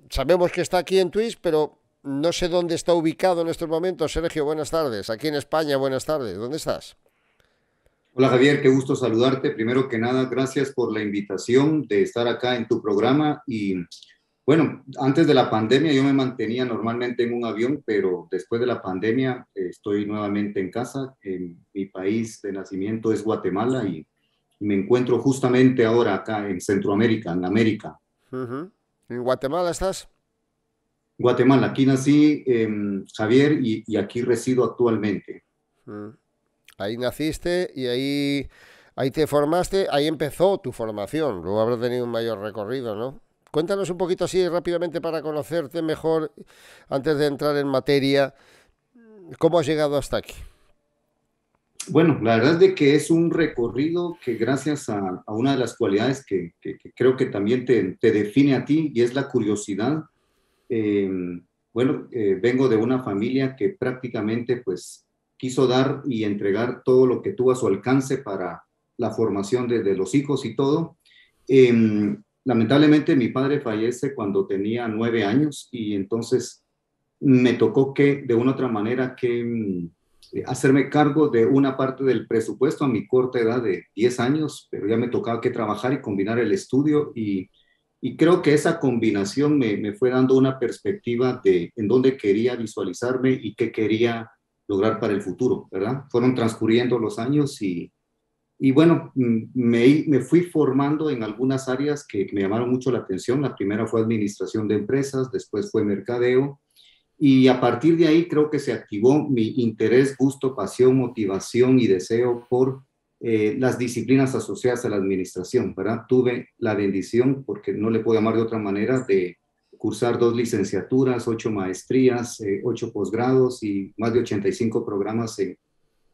sabemos que está aquí en Twitch, pero no sé dónde está ubicado en estos momentos. Sergio, buenas tardes. Aquí en España, buenas tardes. ¿Dónde estás? Hola Javier, qué gusto saludarte. Primero que nada, gracias por la invitación de estar acá en tu programa. Y bueno, antes de la pandemia yo me mantenía normalmente en un avión, pero después de la pandemia estoy nuevamente en casa. Mi país de nacimiento es Guatemala y me encuentro justamente ahora acá en Centroamérica, en América. Ujú. ¿En Guatemala estás? Guatemala, aquí nací, Javier, y aquí resido actualmente. Mm. Ahí naciste y ahí te formaste, ahí empezó tu formación. Luego habrás tenido un mayor recorrido, ¿no? Cuéntanos un poquito así rápidamente para conocerte mejor antes de entrar en materia. ¿Cómo has llegado hasta aquí? Bueno, la verdad es de que es un recorrido que gracias a una de las cualidades que creo que también te define a ti y es la curiosidad. Eh, Vengo de una familia que prácticamente pues quiso dar y entregar todo lo que tuvo a su alcance para la formación de los hijos y todo. Eh, Lamentablemente mi padre fallece cuando tenía 9 años y entonces me tocó que de una u otra manera hacerme cargo de una parte del presupuesto a mi corta edad de 10 años, pero ya me tocaba que trabajar y combinar el estudio y creo que esa combinación me fue dando una perspectiva de en dónde quería visualizarme y qué quería lograr para el futuro, ¿verdad? Fueron transcurriendo los años y bueno, me fui formando en algunas áreas que me llamaron mucho la atención. La primera fue administración de empresas, después fue mercadeo y a partir de ahí creo que se activó mi interés, gusto, pasión, motivación y deseo por las disciplinas asociadas a la administración, ¿verdad? Tuve la bendición, porque no le puedo llamar de otra manera, de cursar 2 licenciaturas, 8 maestrías, 8 posgrados y más de 85 programas en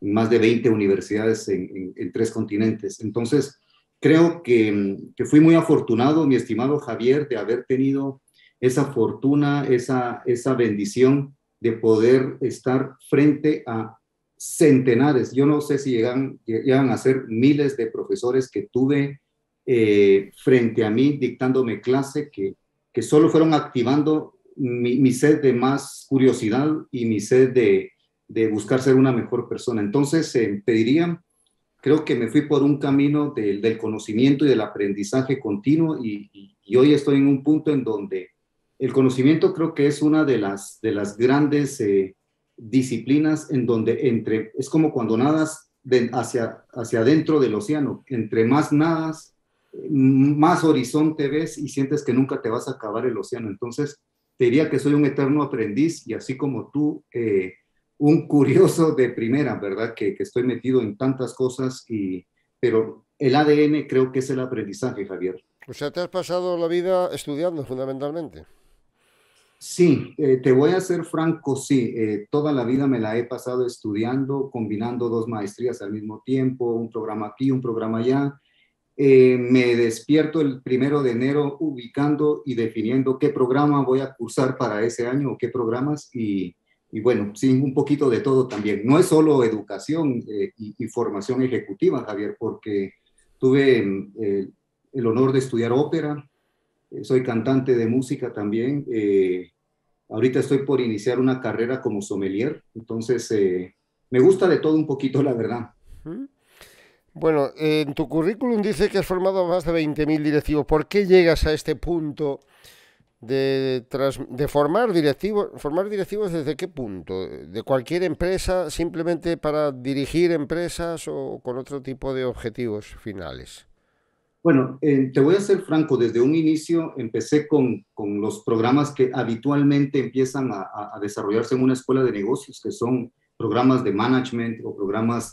más de 20 universidades en 3 continentes. Entonces, creo que fui muy afortunado, mi estimado Javier, de haber tenido esa fortuna, esa bendición de poder estar frente a centenares, yo no sé si llegan a ser miles de profesores que tuve frente a mí dictándome clase, que solo fueron activando mi sed de más curiosidad y mi sed de buscar ser una mejor persona. Entonces, te diría, creo que me fui por un camino del conocimiento y del aprendizaje continuo y hoy estoy en un punto en donde el conocimiento creo que es una de las grandes disciplinas en donde es como cuando nadas hacia adentro del océano, entre más nadas, más horizonte ves y sientes que nunca te vas a acabar el océano. Entonces, te diría que soy un eterno aprendiz y así como tú, un curioso de primera, ¿verdad? Que estoy metido en tantas cosas, pero el ADN creo que es el aprendizaje, Javier. O sea, te has pasado la vida estudiando fundamentalmente. Sí, te voy a ser franco, sí, toda la vida me la he pasado estudiando, combinando 2 maestrías al mismo tiempo, un programa aquí, un programa allá. Me despierto el 1 de enero ubicando y definiendo qué programa voy a cursar para ese año o qué programas y bueno, sí, un poquito de todo también. No es solo educación y formación ejecutiva, Javier, porque tuve el honor de estudiar ópera, soy cantante de música también. Ahorita estoy por iniciar una carrera como sommelier, entonces me gusta de todo un poquito, la verdad. ¿Mm? Bueno, en tu currículum dice que has formado a más de 20.000 directivos. ¿Por qué llegas a este punto de formar directivos? ¿Formar directivos desde qué punto? ¿De cualquier empresa simplemente para dirigir empresas o con otro tipo de objetivos finales? Bueno, te voy a ser franco, desde un inicio empecé con los programas que habitualmente empiezan a desarrollarse en una escuela de negocios, que son programas de management o programas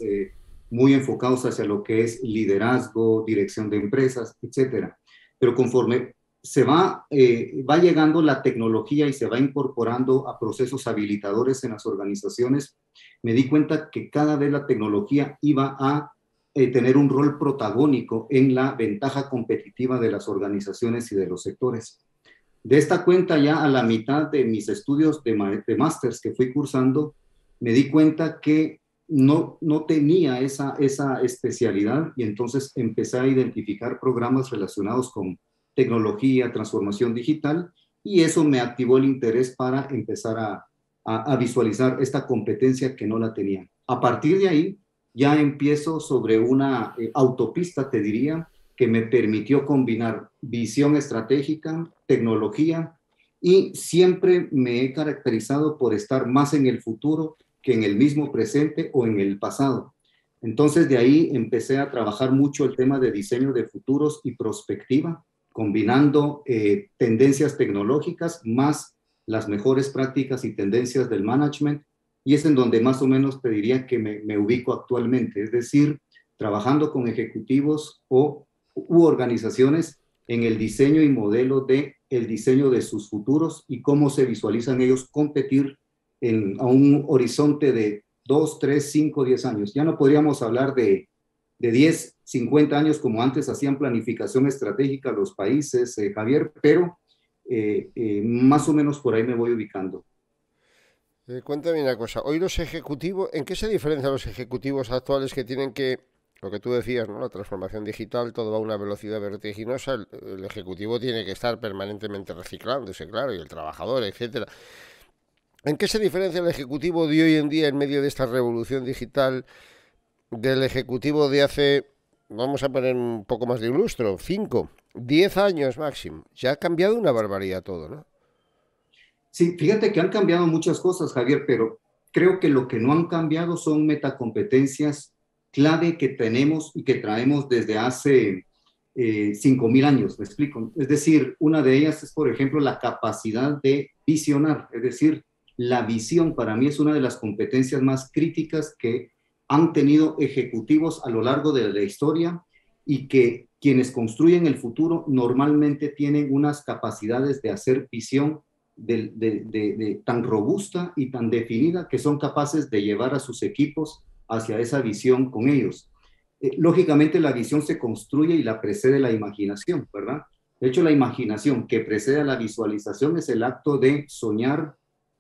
muy enfocados hacia lo que es liderazgo, dirección de empresas, etcétera. Pero conforme va llegando la tecnología y se va incorporando a procesos habilitadores en las organizaciones, me di cuenta que cada vez la tecnología iba a tener un rol protagónico en la ventaja competitiva de las organizaciones y de los sectores. De esta cuenta, ya a la mitad de mis estudios de másters que fui cursando, me di cuenta que no tenía esa especialidad y entonces empecé a identificar programas relacionados con tecnología, transformación digital y eso me activó el interés para empezar a visualizar esta competencia que no la tenía. A partir de ahí ya empiezo sobre una autopista, te diría, que me permitió combinar visión estratégica, tecnología, y siempre me he caracterizado por estar más en el futuro que en el mismo presente o en el pasado. Entonces de ahí empecé a trabajar mucho el tema de diseño de futuros y prospectiva, combinando tendencias tecnológicas más las mejores prácticas y tendencias del management, y es en donde más o menos te diría que me ubico actualmente, es decir, trabajando con ejecutivos u organizaciones en el diseño y modelo de el diseño de sus futuros y cómo se visualizan ellos competir a un horizonte de 2, 3, 5, 10 años. Ya no podríamos hablar de 10, 50 años como antes hacían planificación estratégica los países, Javier, pero más o menos por ahí me voy ubicando. Cuéntame una cosa, hoy los ejecutivos, ¿en qué se diferencian los ejecutivos actuales que tienen que, lo que tú decías, ¿no? La transformación digital, todo va a una velocidad vertiginosa, el ejecutivo tiene que estar permanentemente reciclándose, claro, y el trabajador, etcétera. ¿En qué se diferencia el ejecutivo de hoy en día en medio de esta revolución digital del ejecutivo de hace, vamos a poner un poco más de un lustro, 5, 10 años máximo? Ya ha cambiado una barbaridad todo, ¿no? Sí, fíjate que han cambiado muchas cosas, Javier, pero creo que lo que no han cambiado son metacompetencias clave que tenemos y que traemos desde hace 5.000 años, me explico. Es decir, una de ellas es, por ejemplo, la capacidad de visionar, es decir, la visión para mí es una de las competencias más críticas que han tenido ejecutivos a lo largo de la historia y que quienes construyen el futuro normalmente tienen unas capacidades de hacer visión tan robusta y tan definida que son capaces de llevar a sus equipos hacia esa visión con ellos. Lógicamente la visión se construye y la precede la imaginación, ¿verdad? De hecho, la imaginación que precede a la visualización es el acto de soñar,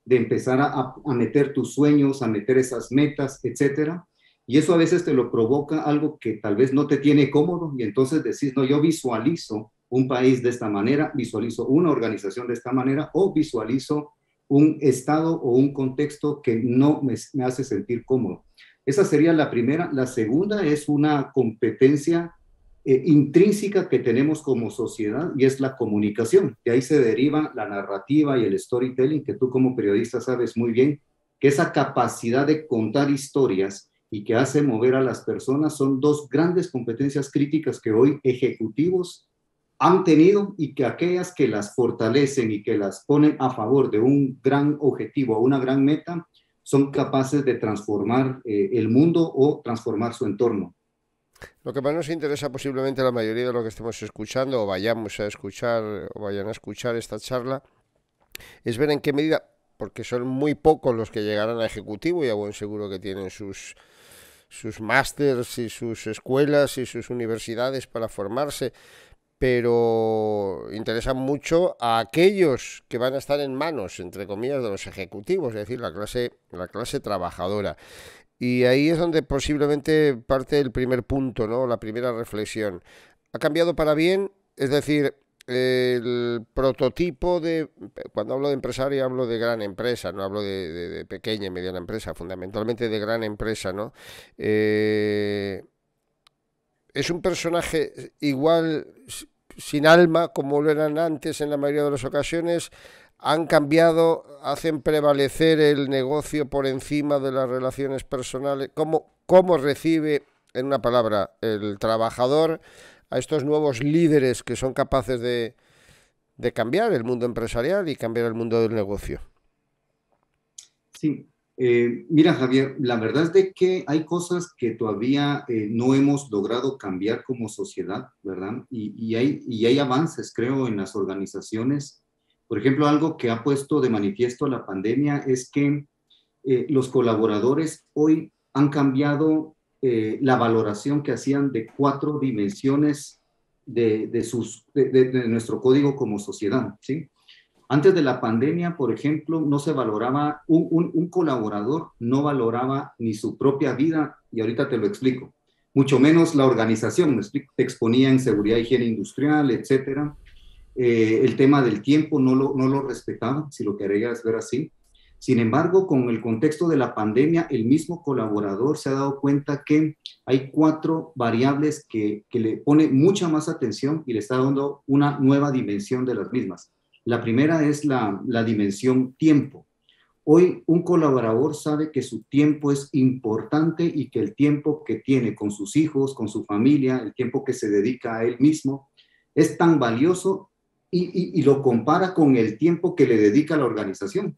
de empezar a meter tus sueños, a meter esas metas, etcétera. Y eso a veces te lo provoca algo que tal vez no te tiene cómodo y entonces decís, no, yo visualizo un país de esta manera, visualizo una organización de esta manera o visualizo un estado o un contexto que no me hace sentir cómodo. Esa sería la primera. La segunda es una competencia intrínseca que tenemos como sociedad y es la comunicación. De ahí se deriva la narrativa y el storytelling, que tú como periodista sabes muy bien, que esa capacidad de contar historias y que hace mover a las personas son dos grandes competencias críticas que hoy ejecutivos han tenido y que aquellas que las fortalecen y que las ponen a favor de un gran objetivo o una gran meta son capaces de transformar el mundo o transformar su entorno. Lo que más nos interesa posiblemente a la mayoría de lo que estemos escuchando o vayamos a escuchar o vayan a escuchar esta charla es ver en qué medida, porque son muy pocos los que llegarán a ejecutivo y a buen seguro que tienen sus másters y sus escuelas y sus universidades para formarse, pero interesa mucho a aquellos que van a estar en manos, entre comillas, de los ejecutivos, es decir, la clase trabajadora. Y ahí es donde posiblemente parte el primer punto, ¿no? La primera reflexión. ¿Ha cambiado para bien? Es decir, el prototipo de, cuando hablo de empresario hablo de gran empresa, no hablo de pequeña y mediana empresa, fundamentalmente de gran empresa, ¿no? Es un personaje igual sin alma como lo eran antes en la mayoría de las ocasiones. Han cambiado, hacen prevalecer el negocio por encima de las relaciones personales. ¿Cómo recibe, en una palabra, el trabajador a estos nuevos líderes que son capaces de cambiar el mundo empresarial y cambiar el mundo del negocio? Sí, mira Javier, la verdad es de que hay cosas que todavía no hemos logrado cambiar como sociedad, ¿verdad? Y hay avances, creo, en las organizaciones. Por ejemplo, algo que ha puesto de manifiesto la pandemia es que los colaboradores hoy han cambiado la valoración que hacían de 4 dimensiones de nuestro código como sociedad, ¿sí? Antes de la pandemia, por ejemplo, no se valoraba, un colaborador no valoraba ni su propia vida, y ahorita te lo explico, mucho menos la organización, me explico, te exponía en seguridad, higiene industrial, etcétera. El tema del tiempo no lo respetaban, si lo querías ver así. Sin embargo, con el contexto de la pandemia, el mismo colaborador se ha dado cuenta que hay 4 variables que le pone mucha más atención y le está dando una nueva dimensión de las mismas. La primera es la dimensión tiempo. Hoy un colaborador sabe que su tiempo es importante y que el tiempo que tiene con sus hijos, con su familia, el tiempo que se dedica a él mismo, es tan valioso y lo compara con el tiempo que le dedica a la organización.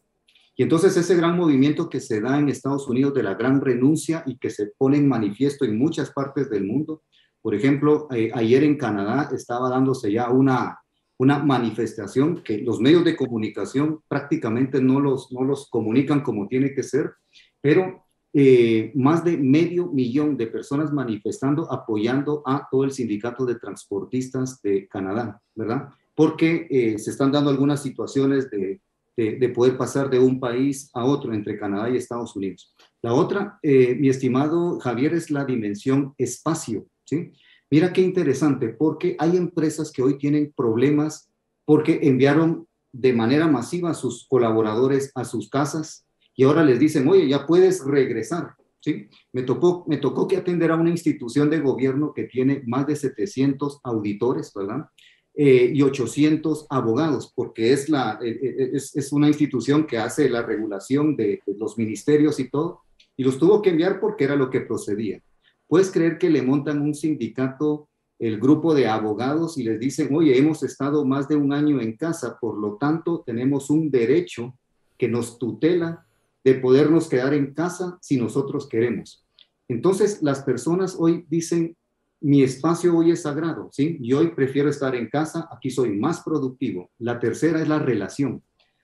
Y entonces ese gran movimiento que se da en Estados Unidos de la gran renuncia y que se pone en manifiesto en muchas partes del mundo. Por ejemplo, ayer en Canadá estaba dándose ya una manifestación que los medios de comunicación prácticamente no los comunican como tiene que ser, pero más de 500,000 de personas manifestando, apoyando a todo el sindicato de transportistas de Canadá, ¿verdad? Porque se están dando algunas situaciones de poder pasar de un país a otro entre Canadá y Estados Unidos. La otra, mi estimado Javier, es la dimensión espacio, ¿sí? Mira qué interesante, porque hay empresas que hoy tienen problemas porque enviaron de manera masiva a sus colaboradores a sus casas y ahora les dicen, oye, ya puedes regresar, ¿sí? Me tocó que atender a una institución de gobierno que tiene más de 700 auditores, ¿verdad? Y 800 abogados, porque es una institución que hace la regulación de los ministerios y todo, y los tuvo que enviar porque era lo que procedía. ¿Puedes creer que le montan un sindicato, el grupo de abogados, y les dicen, oye, hemos estado más de un año en casa, por lo tanto tenemos un derecho que nos tutela de podernos quedar en casa si nosotros queremos? Entonces las personas hoy dicen, mi espacio hoy es sagrado, ¿sí? Y hoy prefiero estar en casa, aquí soy más productivo. La tercera es la relación.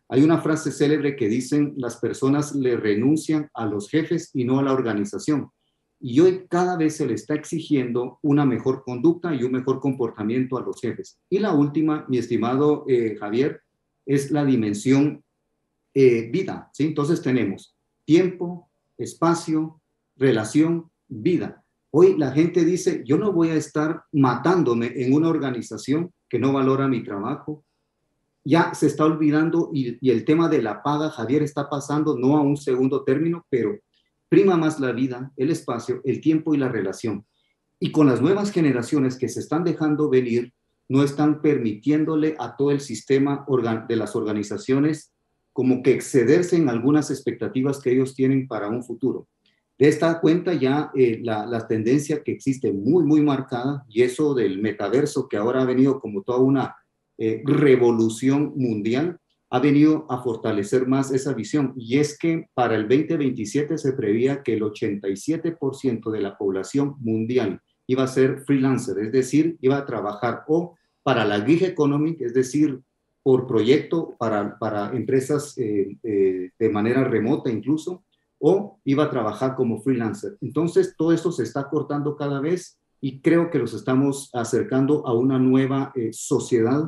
Hay una frase célebre que dicen, las personas le renuncian a los jefes y no a la organización. Y hoy cada vez se le está exigiendo una mejor conducta y un mejor comportamiento a los jefes. Y la última, mi estimado Javier, es la dimensión vida, ¿sí? Entonces tenemos tiempo, espacio, relación, vida. Hoy la gente dice, yo no voy a estar matándome en una organización que no valora mi trabajo. Ya se está olvidando y el tema de la paga, Javier, está pasando no a un segundo término, pero prima más la vida, el espacio, el tiempo y la relación. Y con las nuevas generaciones que se están dejando venir, no están permitiéndole a todo el sistema de las organizaciones como que excederse en algunas expectativas que ellos tienen para un futuro. De esta cuenta ya la tendencia que existe muy, muy marcada, y eso del metaverso que ahora ha venido como toda una revolución mundial, ha venido a fortalecer más esa visión. Y es que para el 2027 se preveía que el 87% de la población mundial iba a ser freelancer, es decir, iba a trabajar o para la gig economy, es decir, por proyecto para empresas de manera remota incluso, o iba a trabajar como freelancer. Entonces, todo esto se está cortando cada vez y creo que los estamos acercando a una nueva sociedad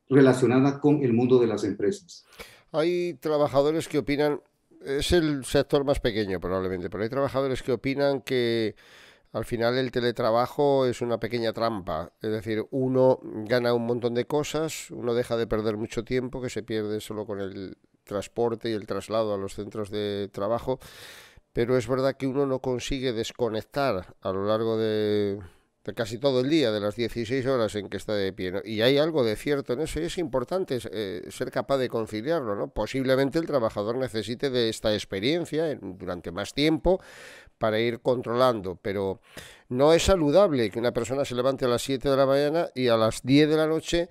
relacionada con el mundo de las empresas. Hay trabajadores que opinan, es el sector más pequeño probablemente, pero hay trabajadores que opinan que al final el teletrabajo es una pequeña trampa, es decir, uno gana un montón de cosas, uno deja de perder mucho tiempo que se pierde solo con el transporte y el traslado a los centros de trabajo, pero es verdad que uno no consigue desconectar a lo largo de casi todo el día, de las 16 horas en que está de pie, ¿no? Y hay algo de cierto en eso y es importante ser capaz de conciliarlo, ¿no? Posiblemente el trabajador necesite de esta experiencia durante más tiempo para ir controlando, pero no es saludable que una persona se levante a las 7 de la mañana y a las 10 de la noche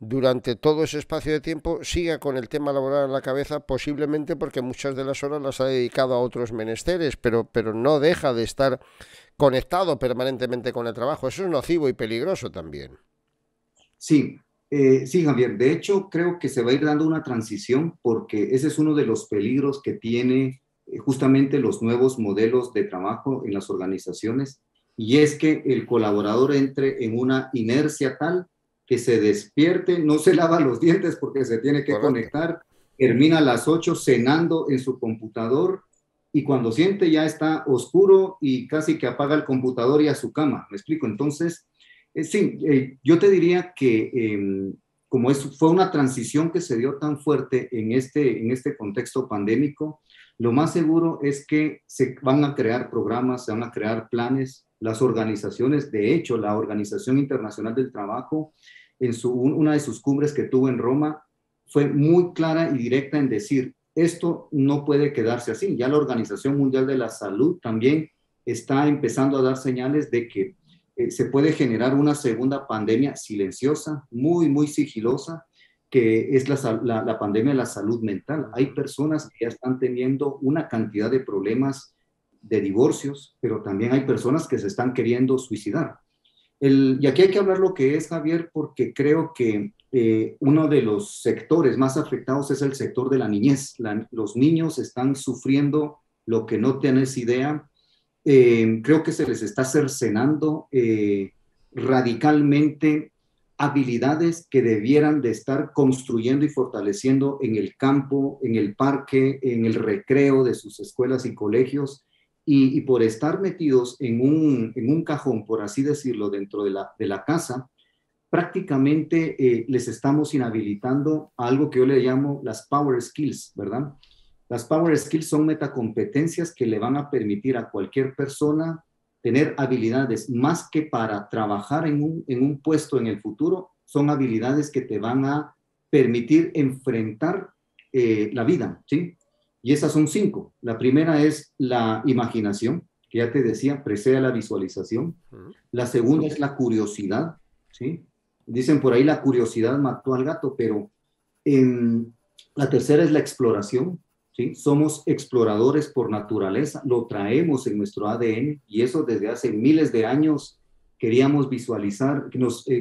durante todo ese espacio de tiempo siga con el tema laboral en la cabeza, posiblemente porque muchas de las horas las ha dedicado a otros menesteres, pero no deja de estar conectado permanentemente con el trabajo. Eso es nocivo y peligroso también. Sí, sí, Javier. De hecho, creo que se va a ir dando una transición porque ese es uno de los peligros que tiene justamente los nuevos modelos de trabajo en las organizaciones, y es que el colaborador entre en una inercia tal que se despierte, no se lava los dientes porque se tiene que Correcto. conectar, termina a las 8 cenando en su computador y cuando siente ya está oscuro y casi que apaga el computador y a su cama. ¿Me explico? Entonces, sí, yo te diría que como fue una transición que se dio tan fuerte en este contexto pandémico, lo más seguro es que se van a crear programas, se van a crear planes, las organizaciones, de hecho, la Organización Internacional del Trabajo, en una de sus cumbres que tuvo en Roma, fue muy clara y directa en decir, esto no puede quedarse así. Ya la Organización Mundial de la Salud también está empezando a dar señales de que se puede generar una segunda pandemia silenciosa, muy, muy sigilosa, que es la pandemia de la salud mental. Hay personas que ya están teniendo una cantidad de problemas de divorcios, pero también hay personas que se están queriendo suicidar. Y aquí hay que hablar lo que es, Javier, porque creo que uno de los sectores más afectados es el sector de la niñez. Los niños están sufriendo lo que no tienes idea. Creo que se les está cercenando radicalmente habilidades que debieran de estar construyendo y fortaleciendo en el campo, en el parque, en el recreo de sus escuelas y colegios, y por estar metidos en un cajón, por así decirlo, dentro de la casa, prácticamente les estamos inhabilitando a algo que yo le llamo las power skills, ¿verdad? Las power skills son metacompetencias que le van a permitir a cualquier persona tener habilidades más que para trabajar en un puesto en el futuro, son habilidades que te van a permitir enfrentar la vida, ¿sí? Y esas son 5. La primera es la imaginación, que ya te decía, precede a la visualización. La segunda es la curiosidad, ¿sí? Dicen por ahí la curiosidad mató al gato, pero la tercera es la exploración, ¿sí? Somos exploradores por naturaleza, lo traemos en nuestro ADN y eso desde hace miles de años queríamos visualizar,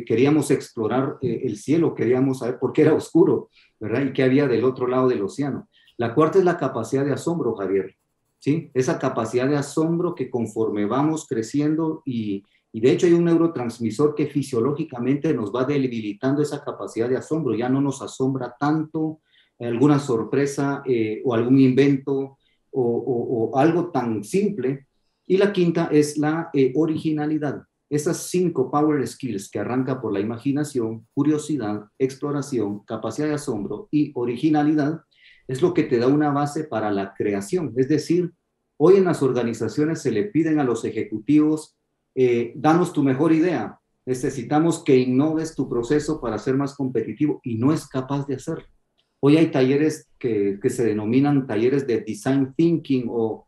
queríamos explorar el cielo, queríamos saber por qué era oscuro, ¿verdad? Y qué había del otro lado del océano. La cuarta es la capacidad de asombro, Javier, ¿sí? Esa capacidad de asombro que conforme vamos creciendo y de hecho hay un neurotransmisor que fisiológicamente nos va debilitando esa capacidad de asombro, ya no nos asombra tanto alguna sorpresa o algún invento o algo tan simple. Y la quinta es la originalidad. Esas 5 power skills que arranca por la imaginación, curiosidad, exploración, capacidad de asombro y originalidad es lo que te da una base para la creación. Es decir, hoy en las organizaciones se le piden a los ejecutivos, danos tu mejor idea, necesitamos que innoves tu proceso para ser más competitivo y no es capaz de hacerlo. Hoy hay talleres que se denominan talleres de design thinking o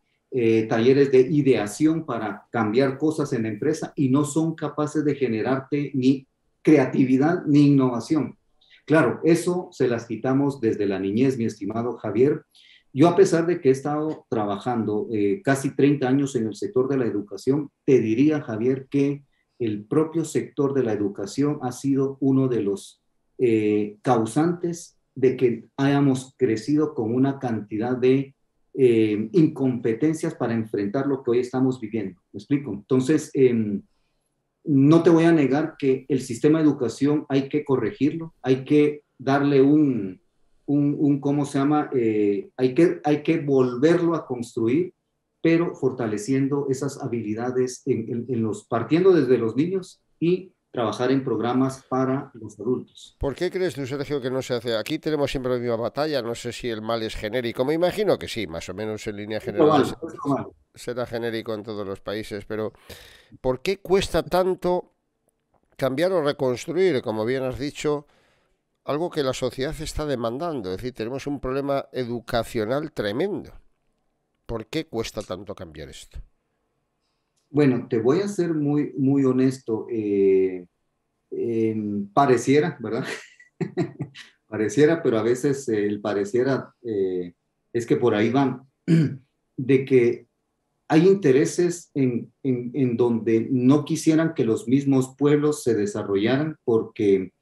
talleres de ideación para cambiar cosas en la empresa y no son capaces de generarte ni creatividad ni innovación. Claro, eso se las quitamos desde la niñez, mi estimado Javier. Yo, a pesar de que he estado trabajando casi 30 años en el sector de la educación, te diría, Javier, que el propio sector de la educación ha sido uno de los causantes de que hayamos crecido con una cantidad de incompetencias para enfrentar lo que hoy estamos viviendo. ¿Me explico? Entonces, no te voy a negar que el sistema de educación hay que corregirlo, hay que darle ¿cómo se llama? Hay que volverlo a construir, pero fortaleciendo esas habilidades partiendo desde los niños y trabajar en programas para los adultos. ¿Por qué crees tú, Sergio, que no se hace? Aquí tenemos siempre la misma batalla, no sé si el mal es genérico, me imagino que sí, más o menos en línea general será genérico en todos los países, pero ¿por qué cuesta tanto cambiar o reconstruir, como bien has dicho, algo que la sociedad está demandando? Es decir, tenemos un problema educacional tremendo. ¿Por qué cuesta tanto cambiar esto? Bueno, te voy a ser muy, muy honesto. Pareciera, ¿verdad? Pareciera, pero a veces el pareciera es que por ahí van, de que hay intereses en donde no quisieran que los mismos pueblos se desarrollaran porque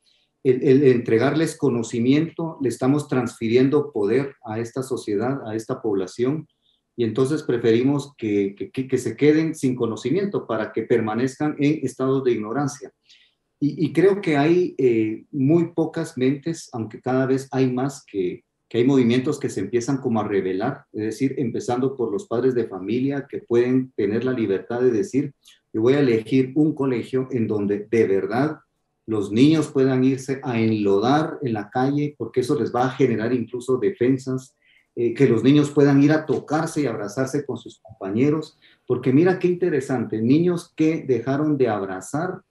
el entregarles conocimiento, le estamos transfiriendo poder a esta sociedad, a esta población, y entonces preferimos que se queden sin conocimiento para que permanezcan en estados de ignorancia. Y creo que hay muy pocas mentes, aunque cada vez hay más, que hay movimientos que se empiezan como a revelar, es decir, empezando por los padres de familia que pueden tener la libertad de decir, yo voy a elegir un colegio en donde de verdad los niños puedan irse a enlodar en la calle, porque eso les va a generar incluso defensas, que los niños puedan ir a tocarse y abrazarse con sus compañeros, porque mira qué interesante, niños que dejaron de abrazar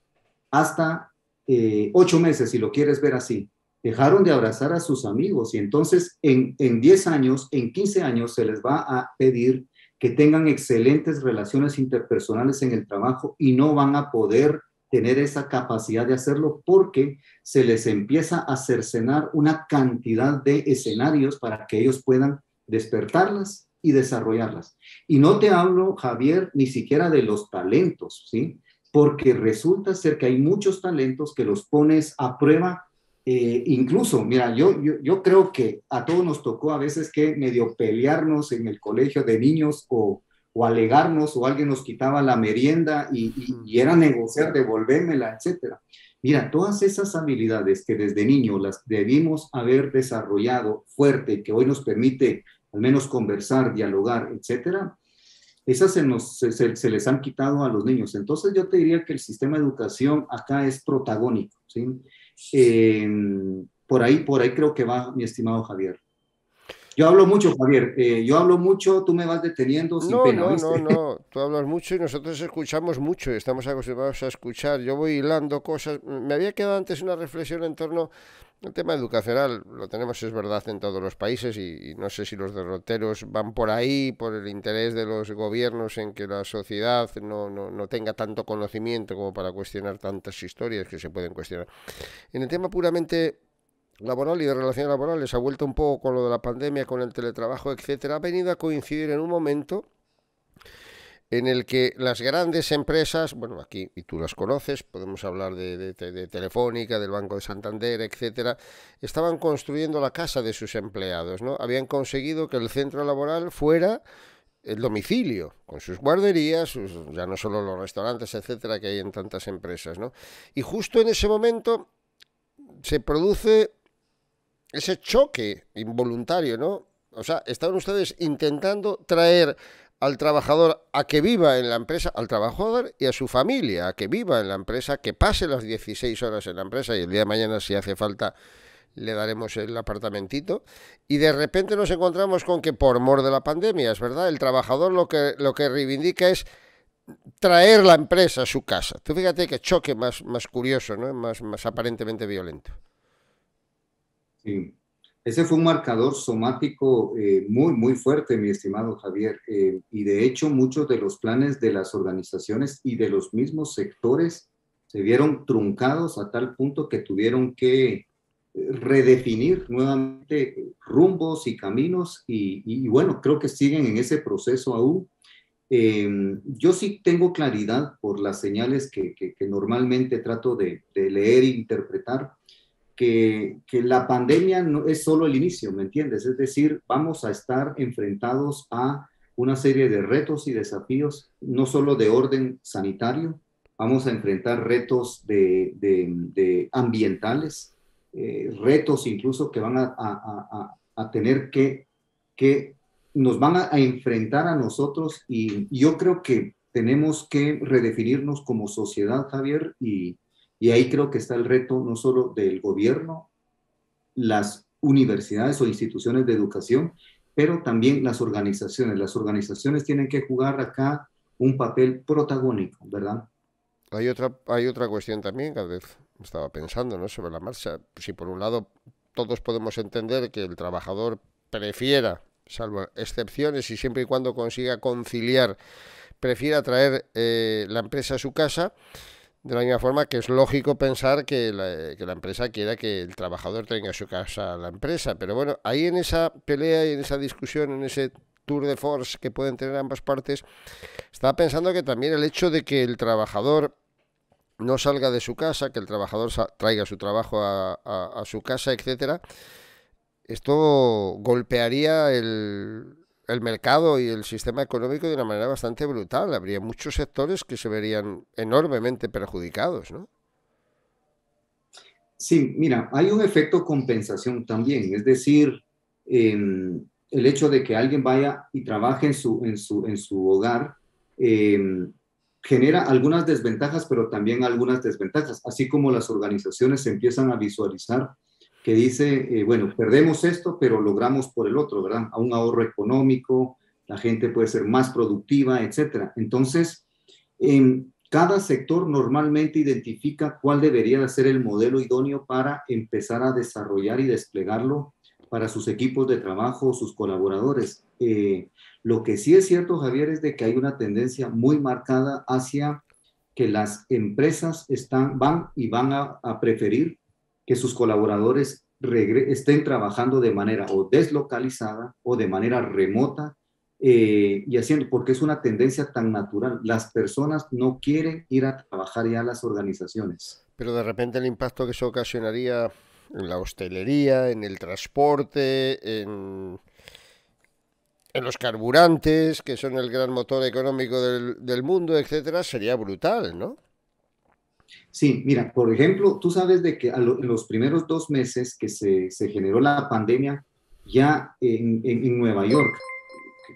hasta 8 meses, si lo quieres ver así, dejaron de abrazar a sus amigos y entonces en 10 años, en 15 años se les va a pedir que tengan excelentes relaciones interpersonales en el trabajo y no van a poder tener esa capacidad de hacerlo porque se les empieza a cercenar una cantidad de escenarios para que ellos puedan despertarlas y desarrollarlas. Y no te hablo, Javier, ni siquiera de los talentos, ¿sí? Porque resulta ser que hay muchos talentos que los pones a prueba. Incluso, mira, yo creo que a todos nos tocó a veces que medio pelearnos en el colegio de niños o alegarnos o alguien nos quitaba la merienda y era negociar, devolvérmela, etcétera. Mira, todas esas habilidades que desde niño las debimos haber desarrollado fuerte, que hoy nos permite al menos conversar, dialogar, etcétera, esas se les han quitado a los niños. Entonces yo te diría que el sistema de educación acá es protagónico, ¿sí? Eh, por ahí creo que va mi estimado Javier. Yo hablo mucho, Javier, yo hablo mucho, tú me vas deteniendo sin No, pena, no, no, ¿viste? no. Tú hablas mucho y nosotros escuchamos mucho. Estamos acostumbrados a escuchar. Yo voy hilando cosas. Me había quedado antes una reflexión en torno al tema educacional. Lo tenemos, es verdad, en todos los países y no sé si los derroteros van por ahí, por el interés de los gobiernos en que la sociedad no tenga tanto conocimiento como para cuestionar tantas historias que se pueden cuestionar. En el tema puramente laboral y de relaciones laborales ha vuelto un poco con lo de la pandemia, con el teletrabajo, etcétera, ha venido a coincidir en un momento en el que las grandes empresas, bueno, aquí, y tú las conoces, podemos hablar de Telefónica, del Banco de Santander, etcétera, estaban construyendo la casa de sus empleados, ¿no? Habían conseguido que el centro laboral fuera el domicilio, con sus guarderías, ya no solo los restaurantes, etcétera, que hay en tantas empresas, ¿no? Y justo en ese momento se produce ese choque involuntario, ¿no? O sea, estaban ustedes intentando traer al trabajador a que viva en la empresa, al trabajador y a su familia, a que viva en la empresa, que pase las 16 horas en la empresa y el día de mañana, si hace falta, le daremos el apartamentito. Y de repente nos encontramos con que por mor de la pandemia, es verdad, el trabajador lo que reivindica es traer la empresa a su casa. Tú fíjate que choque más curioso, ¿no? Más aparentemente violento. Sí. Ese fue un marcador somático muy, muy fuerte, mi estimado Javier. Y de hecho, muchos de los planes de las organizaciones y de los mismos sectores se vieron truncados a tal punto que tuvieron que redefinir nuevamente rumbos y caminos. Y bueno, creo que siguen en ese proceso aún. Yo sí tengo claridad por las señales que normalmente trato de leer e interpretar que la pandemia no es solo el inicio, ¿me entiendes? Es decir, vamos a estar enfrentados a una serie de retos y desafíos, no solo de orden sanitario, vamos a enfrentar retos de ambientales, retos incluso que van a tener que nos van a enfrentar a nosotros y yo creo que tenemos que redefinirnos como sociedad, Javier, y ahí creo que está el reto no solo del gobierno, las universidades o instituciones de educación, pero también las organizaciones. Las organizaciones tienen que jugar acá un papel protagónico, ¿verdad? Hay otra cuestión también que a veces estaba pensando, ¿no? Sobre la marcha. Si por un lado todos podemos entender que el trabajador prefiera, salvo excepciones y siempre y cuando consiga conciliar, prefiera traer la empresa a su casa, de la misma forma que es lógico pensar que la empresa quiera que el trabajador tenga a su casa la empresa. Pero bueno, ahí en esa pelea y en esa discusión, en ese tour de force que pueden tener ambas partes, estaba pensando que también el hecho de que el trabajador no salga de su casa, que el trabajador traiga su trabajo a su casa, etcétera, esto golpearía el mercado y el sistema económico de una manera bastante brutal. Habría muchos sectores que se verían enormemente perjudicados, ¿no? Sí, mira, hay un efecto compensación también, es decir, el hecho de que alguien vaya y trabaje en su hogar, eh, genera algunas desventajas, pero también algunas desventajas, así como las organizaciones se empiezan a visualizar que dice, bueno, perdemos esto, pero logramos por el otro, ¿verdad? A un ahorro económico, la gente puede ser más productiva, etcétera. Entonces, cada sector normalmente identifica cuál debería de ser el modelo idóneo para empezar a desarrollar y desplegarlo para sus equipos de trabajo, sus colaboradores. Lo que sí es cierto, Javier, es de que hay una tendencia muy marcada hacia que las empresas van a preferir que sus colaboradores estén trabajando de manera o deslocalizada o de manera remota, y haciendo, porque es una tendencia tan natural. Las personas no quieren ir a trabajar ya a las organizaciones. Pero de repente el impacto que eso ocasionaría en la hostelería, en el transporte, en los carburantes, que son el gran motor económico del mundo, etcétera, sería brutal, ¿no? Sí, mira, por ejemplo, tú sabes de que en los primeros 2 meses que se generó la pandemia, ya en Nueva York,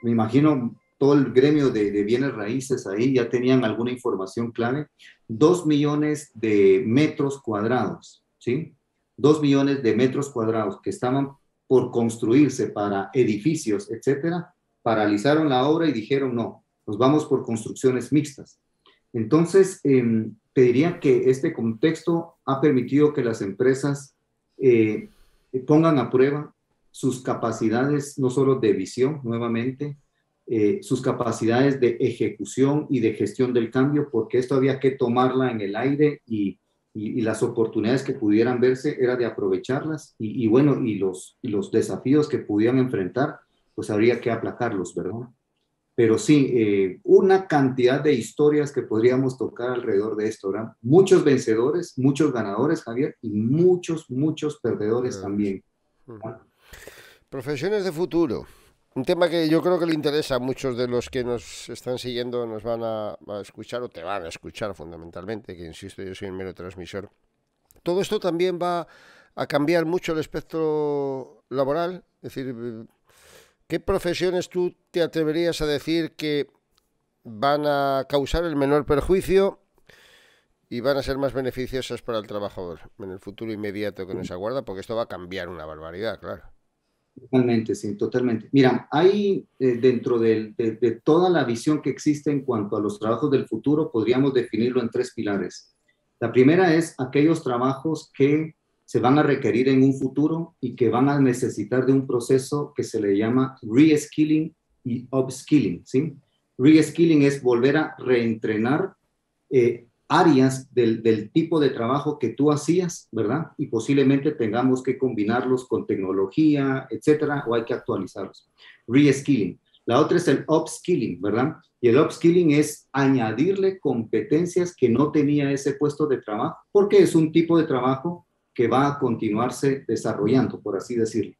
me imagino todo el gremio de bienes raíces ahí ya tenían alguna información clave, 2 millones de metros cuadrados, ¿sí? 2 millones de metros cuadrados que estaban por construirse para edificios, etcétera, paralizaron la obra y dijeron no, nos vamos por construcciones mixtas. Entonces, te diría que este contexto ha permitido que las empresas pongan a prueba sus capacidades, no solo de visión, nuevamente, sus capacidades de ejecución y de gestión del cambio, porque esto había que tomarla en el aire y las oportunidades que pudieran verse era de aprovecharlas y bueno, y los desafíos que pudieran enfrentar, pues habría que aplacarlos, ¿verdad? Pero sí, una cantidad de historias que podríamos tocar alrededor de esto, ¿verdad? Muchos vencedores, muchos ganadores, Javier, y muchos, muchos perdedores también. Profesiones de futuro. Un tema que yo creo que le interesa a muchos de los que nos están siguiendo, nos van a escuchar o te van a escuchar fundamentalmente, que insisto, yo soy un mero transmisor. Todo esto también va a cambiar mucho el espectro laboral. Es decir, ¿qué profesiones tú te atreverías a decir que van a causar el menor perjuicio y van a ser más beneficiosas para el trabajador en el futuro inmediato que nos aguarda? Porque esto va a cambiar una barbaridad, claro. Totalmente, sí, totalmente. Mira, hay dentro de toda la visión que existe en cuanto a los trabajos del futuro, podríamos definirlo en 3 pilares. La primera es aquellos trabajos que se van a requerir en un futuro y que van a necesitar de un proceso que se le llama reskilling y upskilling, ¿sí? Reskilling es volver a reentrenar áreas del tipo de trabajo que tú hacías, ¿verdad? Y posiblemente tengamos que combinarlos con tecnología, etcétera, o hay que actualizarlos. Reskilling. La otra es el upskilling, ¿verdad? Y el upskilling es añadirle competencias que no tenía ese puesto de trabajo, porque es un tipo de trabajo que va a continuarse desarrollando, por así decirlo.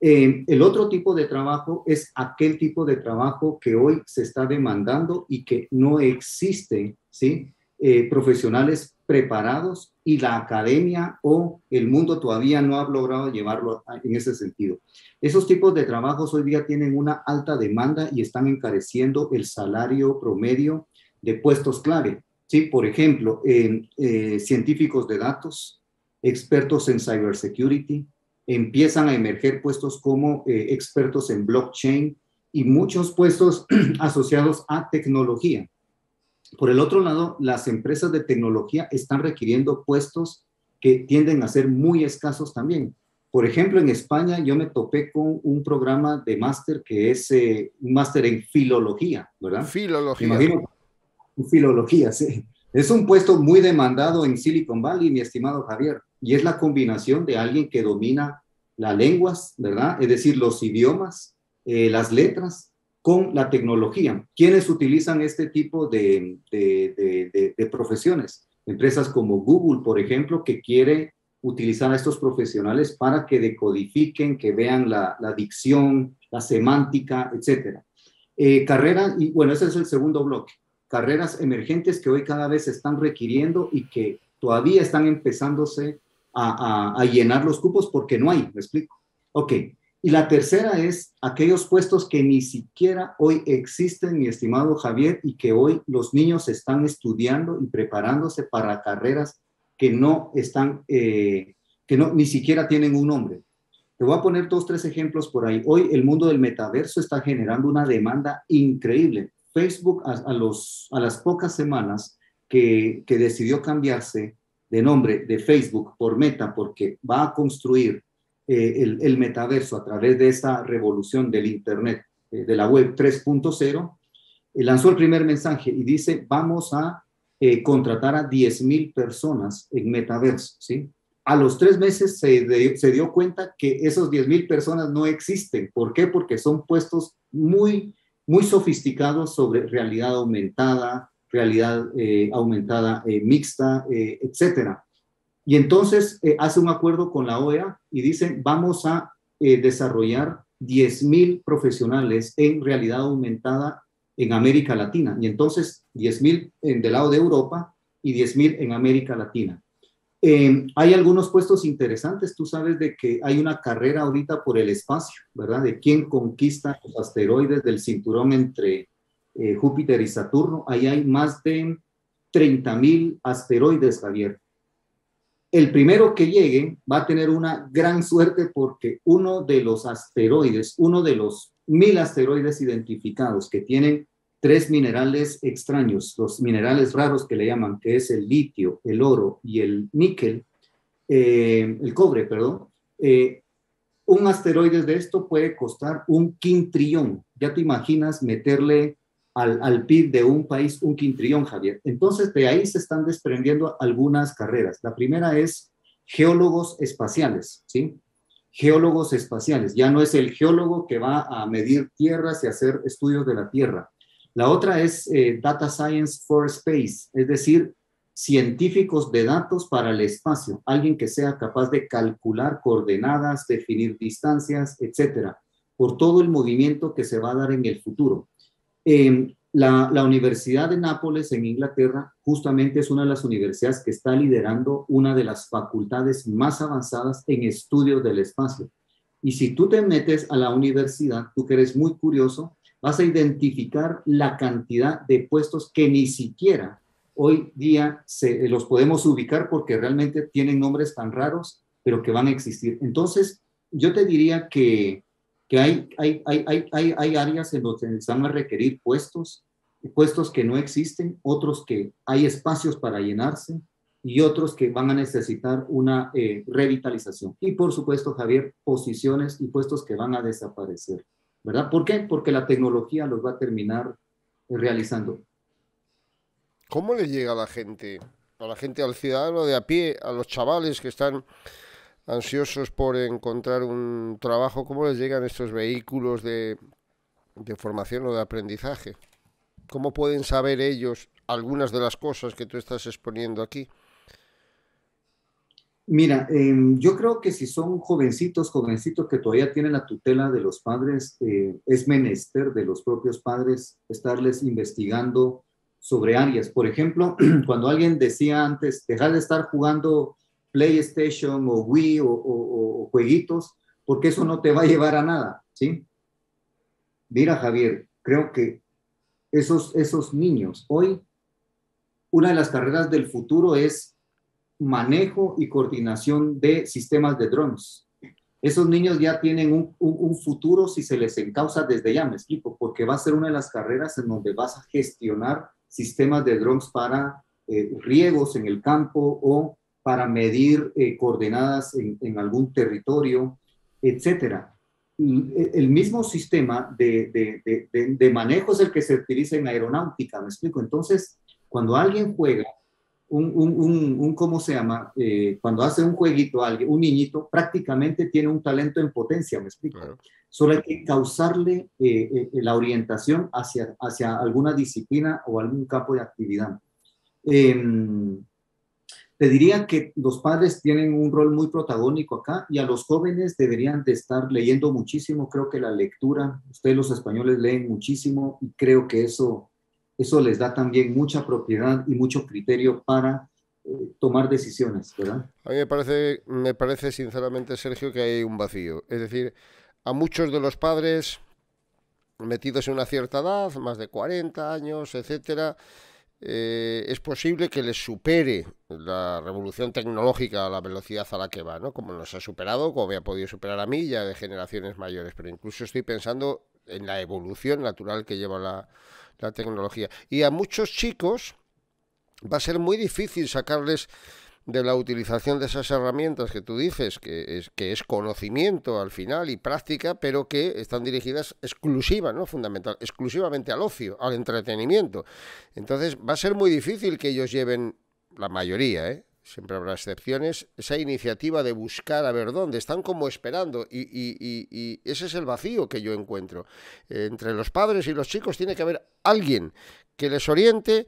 El otro tipo de trabajo es aquel tipo de trabajo que hoy se está demandando y que no existe, ¿sí? Profesionales preparados y la academia o el mundo todavía no ha logrado llevarlo en ese sentido. Esos tipos de trabajos hoy día tienen una alta demanda y están encareciendo el salario promedio de puestos clave, ¿sí? Por ejemplo, científicos de datos, expertos en cybersecurity, empiezan a emerger puestos como expertos en blockchain y muchos puestos asociados a tecnología. Por el otro lado, las empresas de tecnología están requiriendo puestos que tienden a ser muy escasos también. Por ejemplo, en España yo me topé con un programa de máster que es un máster en filología, ¿verdad? Me Filología. imagino, filología, sí. Es un puesto muy demandado en Silicon Valley, mi estimado Javier, y es la combinación de alguien que domina las lenguas, ¿verdad? Es decir, los idiomas, las letras, con la tecnología. ¿Quiénes utilizan este tipo de profesiones? Empresas como Google, por ejemplo, que quiere utilizar a estos profesionales para que decodifiquen, que vean la dicción, la semántica, etcétera. Carreras, y bueno, ese es el segundo bloque. Carreras emergentes que hoy cada vez se están requiriendo y que todavía están empezándose a llenar los cupos porque no hay, ¿me explico? Ok, Y la tercera es aquellos puestos que ni siquiera hoy existen, mi estimado Javier, y que hoy los niños están estudiando y preparándose para carreras que no están, que no, ni siquiera tienen un nombre. Te voy a poner dos, tres ejemplos por ahí. Hoy el mundo del metaverso está generando una demanda increíble. Facebook a las pocas semanas que decidió cambiarse de nombre de Facebook por Meta porque va a construir el metaverso a través de esta revolución del Internet, de la web 3.0, lanzó el primer mensaje y dice, vamos a contratar a 10,000 personas en metaverso, ¿sí? A los 3 meses se dio cuenta que esos 10,000 personas no existen. ¿Por qué? Porque son puestos muy, muy sofisticados sobre realidad aumentada mixta, etcétera. Y entonces hace un acuerdo con la OEA y dice, vamos a desarrollar 10,000 profesionales en realidad aumentada en América Latina. Y entonces 10,000 del lado de Europa y 10,000 en América Latina. Hay algunos puestos interesantes. Tú sabes de que hay una carrera ahorita por el espacio, ¿verdad? De quién conquista los asteroides del cinturón entre Júpiter y Saturno. Ahí hay más de 30,000 asteroides, Javier. El primero que llegue va a tener una gran suerte porque uno de los 1,000 asteroides identificados que tienen 3 minerales extraños, los minerales raros que le llaman, que es el litio, el oro y el níquel, el cobre, perdón, un asteroide de esto puede costar 1 quintrillón. Ya te imaginas meterle al PIB de un país 1 quintrillón, Javier. Entonces, de ahí se están desprendiendo algunas carreras. La primera es geólogos espaciales, ¿sí? Geólogos espaciales. Ya no es el geólogo que va a medir tierras y hacer estudios de la Tierra. La otra es Data Science for Space, es decir, científicos de datos para el espacio, alguien que sea capaz de calcular coordenadas, definir distancias, etcétera, por todo el movimiento que se va a dar en el futuro. La Universidad de Nápoles en Inglaterra justamente es una de las universidades que está liderando una de las facultades más avanzadas en estudios del espacio. Y si tú te metes a la universidad, tú que eres muy curioso, vas a identificar la cantidad de puestos que ni siquiera hoy día los podemos ubicar porque realmente tienen nombres tan raros, pero que van a existir. Entonces, yo te diría que hay áreas en donde se van a requerir puestos que no existen, otros que hay espacios para llenarse y otros que van a necesitar una revitalización. Y por supuesto, Javier, posiciones y puestos que van a desaparecer, ¿verdad? ¿Por qué? Porque la tecnología los va a terminar realizando. ¿Cómo le llega a la gente, al ciudadano de a pie, a los chavales que están ansiosos por encontrar un trabajo? ¿Cómo les llegan estos vehículos de formación o de aprendizaje? ¿Cómo pueden saber ellos algunas de las cosas que tú estás exponiendo aquí? Mira, yo creo que si son jovencitos que todavía tienen la tutela de los padres, es menester de los propios padres estarles investigando sobre áreas. Por ejemplo, cuando alguien decía antes, dejar de estar jugando PlayStation o Wii o jueguitos, porque eso no te va a llevar a nada, ¿sí? Mira, Javier, creo que esos niños, hoy una de las carreras del futuro es manejo y coordinación de sistemas de drones. Esos niños ya tienen un futuro si se les encausa desde ya, me explico, porque va a ser una de las carreras en donde vas a gestionar sistemas de drones para riegos en el campo o para medir coordenadas en algún territorio, etcétera. El mismo sistema de manejo es el que se utiliza en aeronáutica, me explico. Entonces, cuando alguien juega ¿cómo se llama? Cuando hace un jueguito a alguien, un niñito, prácticamente tiene un talento en potencia, ¿me explico? Claro. Solo hay que causarle la orientación hacia alguna disciplina o algún campo de actividad. Te diría que los padres tienen un rol muy protagónico acá y a los jóvenes deberían de estar leyendo muchísimo. Creo que la lectura, ustedes los españoles leen muchísimo y creo que eso les da también mucha propiedad y mucho criterio para tomar decisiones, ¿verdad? A mí me parece sinceramente, Sergio, que hay un vacío. Es decir, a muchos de los padres metidos en una cierta edad, más de 40 años, etcétera, es posible que les supere la revolución tecnológica a la velocidad a la que va, ¿no? Como nos ha superado, como me ha podido superar a mí, ya de generaciones mayores, pero incluso estoy pensando en la evolución natural que lleva la tecnología. Y a muchos chicos va a ser muy difícil sacarles de la utilización de esas herramientas que tú dices, que es conocimiento al final y práctica, pero que están dirigidas no fundamental, exclusivamente al ocio, al entretenimiento. Entonces va a ser muy difícil que ellos lleven, la mayoría, siempre habrá excepciones, esa iniciativa de buscar a ver dónde, están como esperando y ese es el vacío que yo encuentro. Entre los padres y los chicos tiene que haber alguien que les oriente.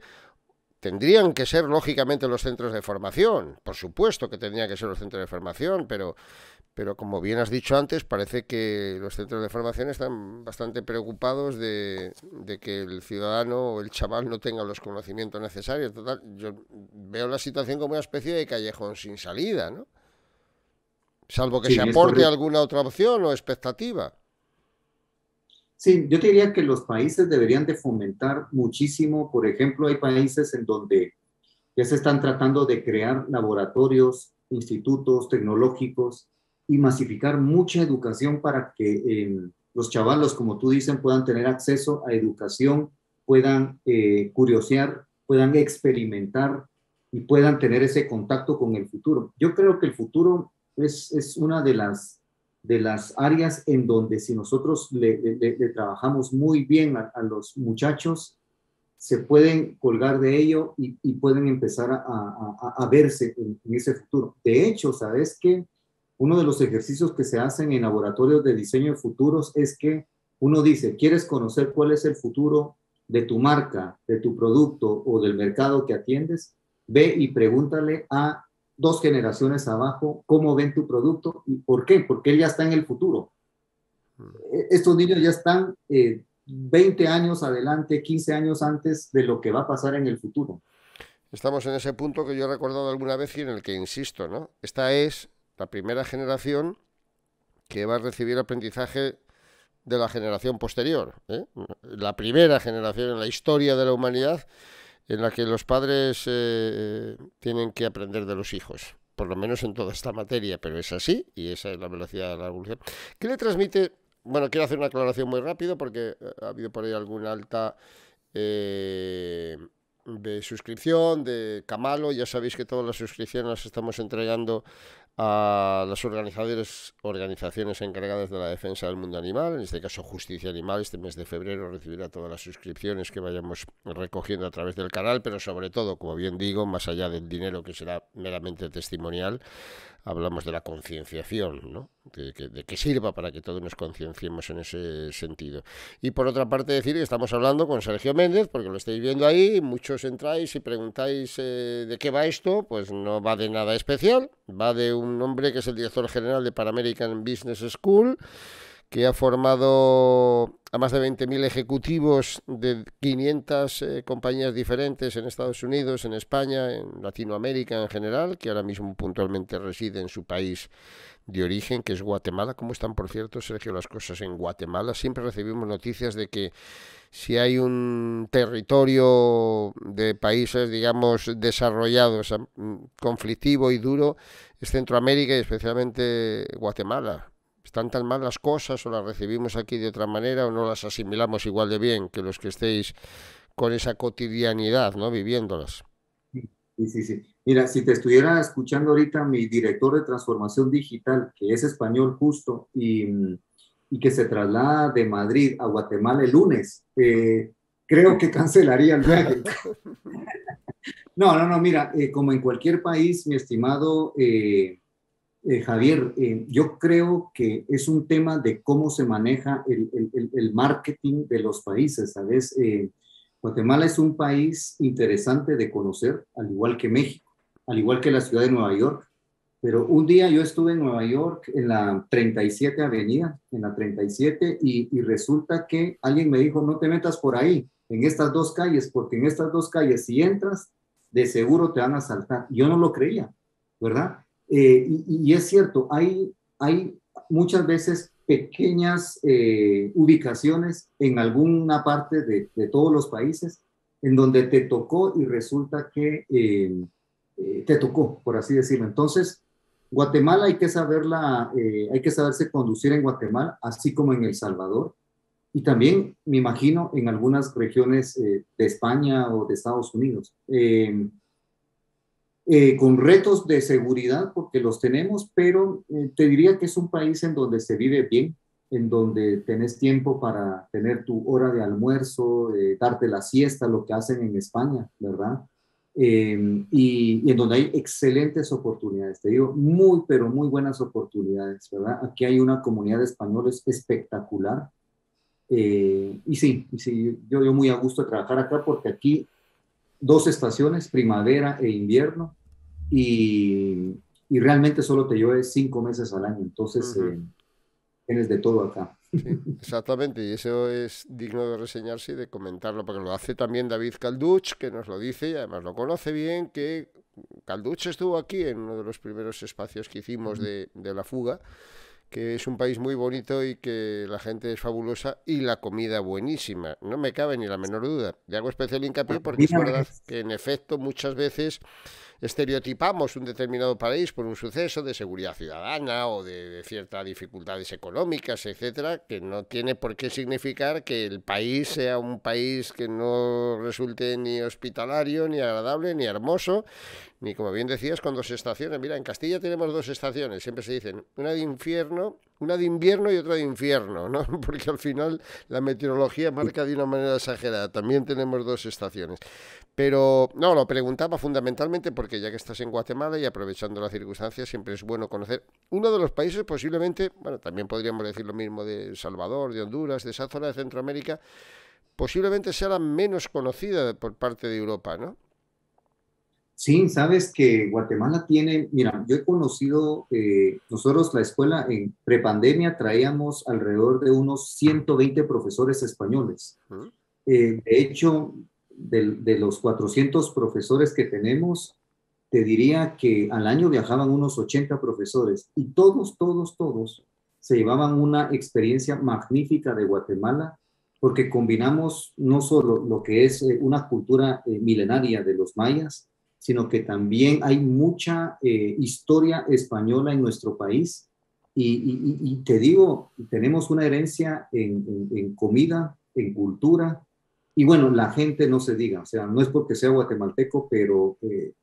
Tendrían que ser, lógicamente, los centros de formación. Por supuesto que tendrían que ser los centros de formación, pero como bien has dicho antes, parece que los centros de formación están bastante preocupados de que el ciudadano o el chaval no tenga los conocimientos necesarios. Total, yo veo la situación como una especie de callejón sin salida, ¿no? Salvo que Sí, se es aporte correcto. alguna otra opción o expectativa. Sí, yo te diría que los países deberían de fomentar muchísimo. Por ejemplo, hay países en donde ya se están tratando de crear laboratorios, institutos tecnológicos y masificar mucha educación para que los chavalos, como tú dices, puedan tener acceso a educación, puedan curiosear, puedan experimentar y puedan tener ese contacto con el futuro. Yo creo que el futuro es una de las áreas en donde si nosotros le trabajamos muy bien a los muchachos, se pueden colgar de ello y pueden empezar a verse en ese futuro. De hecho, ¿sabes qué? Uno de los ejercicios que se hacen en laboratorios de diseño de futuros es que uno dice, ¿quieres conocer cuál es el futuro de tu marca, de tu producto o del mercado que atiendes? Ve y pregúntale a dos generaciones abajo cómo ven tu producto y por qué, porque él ya está en el futuro. Estos niños ya están 20 años adelante, 15 años antes de lo que va a pasar en el futuro. Estamos en ese punto que yo he recordado alguna vez y en el que insisto, ¿no? Esta es la primera generación que va a recibir aprendizaje de la generación posterior, ¿eh? La primera generación en la historia de la humanidad en la que los padres tienen que aprender de los hijos, por lo menos en toda esta materia, pero es así y esa es la velocidad de la evolución. ¿Qué le transmite? Bueno, quiero hacer una aclaración muy rápido porque ha habido por ahí alguna alta eh, de suscripción de Camalo. Ya sabéis que todas las suscripciones las estamos entregando a las organizaciones encargadas de la defensa del mundo animal, en este caso Justicia Animal. Este mes de febrero recibirá todas las suscripciones que vayamos recogiendo a través del canal, pero sobre todo, como bien digo, más allá del dinero que será meramente testimonial, hablamos de la concienciación, ¿no? De que sirva para que todos nos concienciemos en ese sentido. Y por otra parte decir que estamos hablando con Sergio Méndez, porque lo estáis viendo ahí, muchos entráis y preguntáis de qué va esto, pues no va de nada especial, va de un hombre que es el director general de Pan American Business School, que ha formado a más de 20.000 ejecutivos de 500 compañías diferentes en Estados Unidos, en España, en Latinoamérica en general, que ahora mismo puntualmente reside en su país de origen, que es Guatemala. ¿Cómo están, por cierto, Sergio, las cosas en Guatemala? Siempre recibimos noticias de que si hay un territorio de países, digamos, desarrollados, conflictivo y duro, es Centroamérica y especialmente Guatemala. ¿Están tan mal las cosas o las recibimos aquí de otra manera o no las asimilamos igual de bien que los que estéis con esa cotidianidad, ¿no? Viviéndolas? Sí, sí, sí. Mira, si te estuviera escuchando ahorita mi director de transformación digital, que es español justo y que se traslada de Madrid a Guatemala el lunes, creo que cancelaría el viaje. No, no, no, mira, como en cualquier país, mi estimado Javier, yo creo que es un tema de cómo se maneja el marketing de los países, ¿sabes? Guatemala es un país interesante de conocer, al igual que México, al igual que la ciudad de Nueva York. Pero un día yo estuve en Nueva York, en la 37 Avenida, en la 37, y resulta que alguien me dijo, no te metas por ahí, en estas dos calles, porque en estas dos calles, si entras, de seguro te van a asaltar. Yo no lo creía, ¿verdad? Y es cierto, hay muchas veces pequeñas ubicaciones en alguna parte de todos los países en donde te tocó y resulta que te tocó, por así decirlo. Entonces, Guatemala hay que saberse conducir en Guatemala, así como en El Salvador, y también, me imagino, en algunas regiones de España o de Estados Unidos. Con retos de seguridad, porque los tenemos, pero te diría que es un país en donde se vive bien, en donde tenés tiempo para tener tu hora de almuerzo, darte la siesta, lo que hacen en España, ¿verdad? Y en donde hay excelentes oportunidades, te digo, muy, pero muy buenas oportunidades, ¿verdad? Aquí hay una comunidad de españoles espectacular. Y sí, yo muy a gusto de trabajar acá porque aquí dos estaciones, primavera e invierno, y realmente solo te llueve 5 meses al año, entonces Ujú. tienes de todo acá. Sí, exactamente, y eso es digno de reseñarse y de comentarlo, porque lo hace también David Calduch, que nos lo dice y además lo conoce bien, que Calduch estuvo aquí en uno de los primeros espacios que hicimos de la fuga, que es un país muy bonito y que la gente es fabulosa y la comida buenísima, no me cabe ni la menor duda. Y hago especial hincapié porque es Mira, verdad que en efecto muchas veces estereotipamos un determinado país por un suceso de seguridad ciudadana o de ciertas dificultades económicas, etcétera, que no tiene por qué significar que el país sea un país que no resulte ni hospitalario, ni agradable, ni hermoso, ni como bien decías, con dos estaciones. Mira, en Castilla tenemos dos estaciones, siempre se dicen, una de infierno, una de invierno y otra de infierno, ¿no? Porque al final la meteorología marca de una manera exagerada. También tenemos dos estaciones. Pero no, lo preguntaba fundamentalmente porque ya que estás en Guatemala y aprovechando las circunstancias, siempre es bueno conocer uno de los países posiblemente, bueno, también podríamos decir lo mismo de El Salvador, de Honduras, de esa zona de Centroamérica, posiblemente sea la menos conocida por parte de Europa, ¿no? sí, sabes que Guatemala tiene, mira, yo he conocido, nosotros la escuela en prepandemia traíamos alrededor de unos 120 profesores españoles. ¿Mm? De hecho, de los 400 profesores que tenemos, te diría que al año viajaban unos 80 profesores y todos se llevaban una experiencia magnífica de Guatemala porque combinamos no solo lo que es una cultura milenaria de los mayas, sino que también hay mucha historia española en nuestro país. Y te digo, tenemos una herencia en comida, en cultura, y bueno, la gente no se diga, o sea, no es porque sea guatemalteco, pero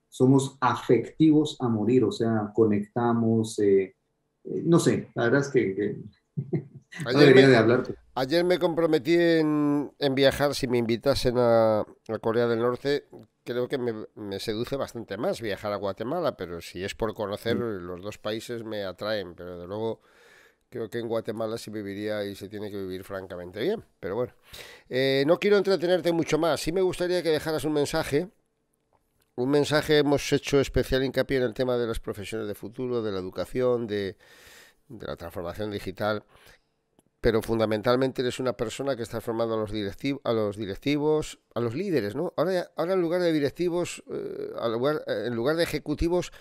somos afectivos a morir, o sea, conectamos, no sé, la verdad es que no Ayer debería me, de hablar. Ayer me comprometí en viajar si me invitasen a Corea del Norte. Creo que me seduce bastante más viajar a Guatemala, pero si es por conocer los dos países me atraen, pero de luego creo que en Guatemala se viviría y se tiene que vivir francamente bien. Pero bueno, no quiero entretenerte mucho más. Sí me gustaría que dejaras un mensaje. Un mensaje, hemos hecho especial hincapié en el tema de las profesiones de futuro, de la educación, de la transformación digital, pero fundamentalmente eres una persona que está formando a los directivos, a los líderes, ¿no? Ahora en lugar de directivos, en lugar de ejecutivos,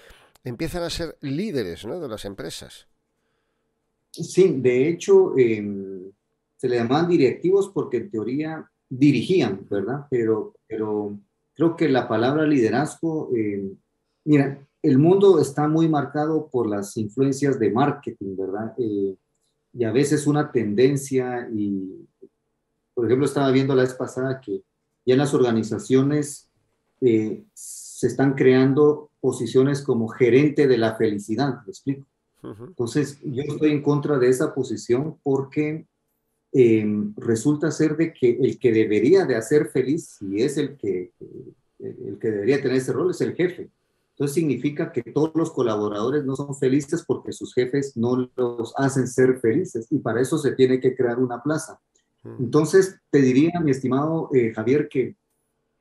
empiezan a ser líderes, ¿no? De las empresas. Sí, de hecho, se le llamaban directivos porque en teoría dirigían, Mm. ¿verdad? Pero creo que la palabra liderazgo, mira, el mundo está muy marcado por las influencias de marketing, ¿verdad? Y a veces una tendencia, y por ejemplo, estaba viendo la vez pasada que ya en las organizaciones se están creando posiciones como gerente de la felicidad, ¿me explico? Ujú. Entonces, yo estoy en contra de esa posición porque resulta ser de que el que debería de hacer feliz, si es el que debería tener ese rol, es el jefe. Entonces significa que todos los colaboradores no son felices porque sus jefes no los hacen ser felices y para eso se tiene que crear una plaza. Mm. Entonces, te diría, mi estimado Javier, que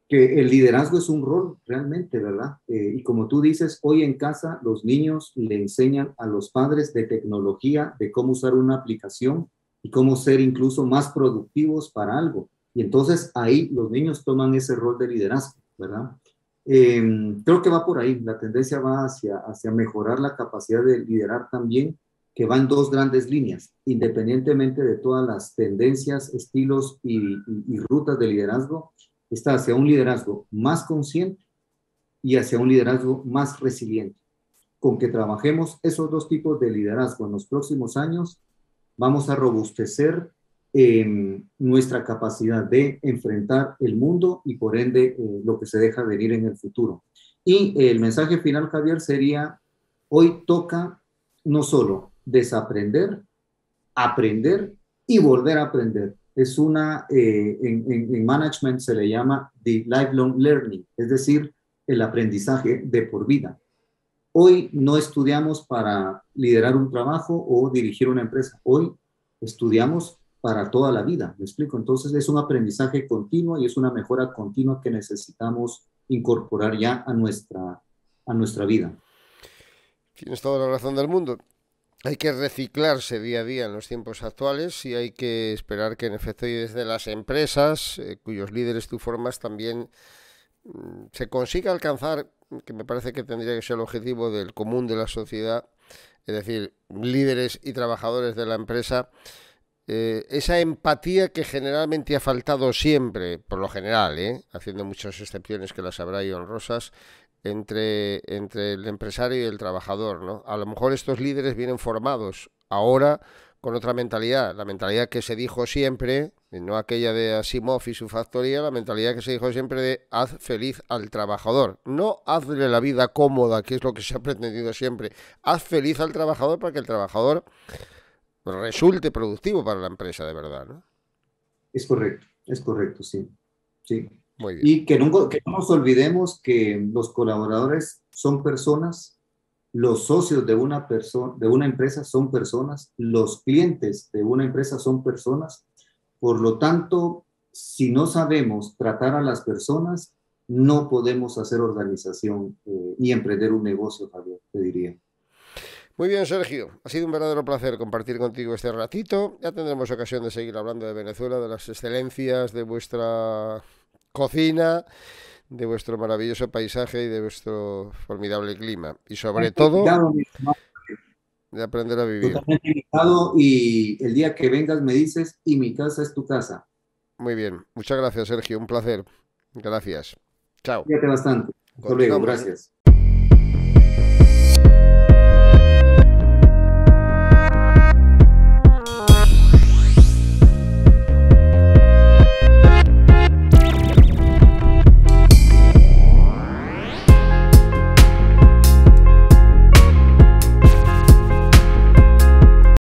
el liderazgo es un rol realmente, ¿verdad? Y como tú dices, hoy en casa los niños le enseñan a los padres de tecnología, de cómo usar una aplicación y cómo ser incluso más productivos para algo. Y entonces ahí los niños toman ese rol de liderazgo, ¿verdad? Creo que va por ahí, la tendencia va hacia mejorar la capacidad de liderar también, que va en dos grandes líneas, independientemente de todas las tendencias, estilos y rutas de liderazgo, está hacia un liderazgo más consciente y hacia un liderazgo más resiliente. Con que trabajemos esos dos tipos de liderazgo en los próximos años, vamos a robustecer nuestra capacidad de enfrentar el mundo y por ende lo que se deja venir en el futuro. Y el mensaje final, Javier, sería, hoy toca no solo desaprender, aprender y volver a aprender. Es en management se le llama the lifelong learning, es decir, el aprendizaje de por vida. Hoy no estudiamos para liderar un trabajo o dirigir una empresa. Hoy estudiamos para toda la vida. ¿Me explico? Entonces es un aprendizaje continuo y es una mejora continua que necesitamos incorporar ya a nuestra vida. Tienes toda la razón del mundo. Hay que reciclarse día a día en los tiempos actuales y hay que esperar que en efecto y desde las empresas, cuyos líderes tú formas, también se consiga alcanzar, que me parece que tendría que ser el objetivo del común de la sociedad, es decir, líderes y trabajadores de la empresa, esa empatía que generalmente ha faltado siempre, por lo general, haciendo muchas excepciones que las habrá y honrosas, entre el empresario y el trabajador, ¿no? A lo mejor estos líderes vienen formados ahora con otra mentalidad, la mentalidad que se dijo siempre, no aquella de Asimov y su factoría, la mentalidad que se dijo siempre de haz feliz al trabajador, no hazle la vida cómoda, que es lo que se ha pretendido siempre, haz feliz al trabajador para que el trabajador resulte productivo para la empresa de verdad, ¿no? Es correcto, sí. Sí. Muy bien. Y que no nos olvidemos que los colaboradores son personas, los socios de una empresa son personas, los clientes de una empresa son personas. Por lo tanto, si no sabemos tratar a las personas, no podemos hacer organización ni emprender un negocio, Javier, te diría. Muy bien, Sergio. Ha sido un verdadero placer compartir contigo este ratito. Ya tendremos ocasión de seguir hablando de Venezuela, de las excelencias de vuestra cocina, de vuestro maravilloso paisaje y de vuestro formidable clima. Y sobre todo, de aprender a vivir. Totalmente invitado y el día que vengas me dices y mi casa es tu casa. Muy bien. Muchas gracias, Sergio. Un placer. Gracias. Chao. Cuídate bastante. Hasta luego. Continuamos, ¿eh? Gracias.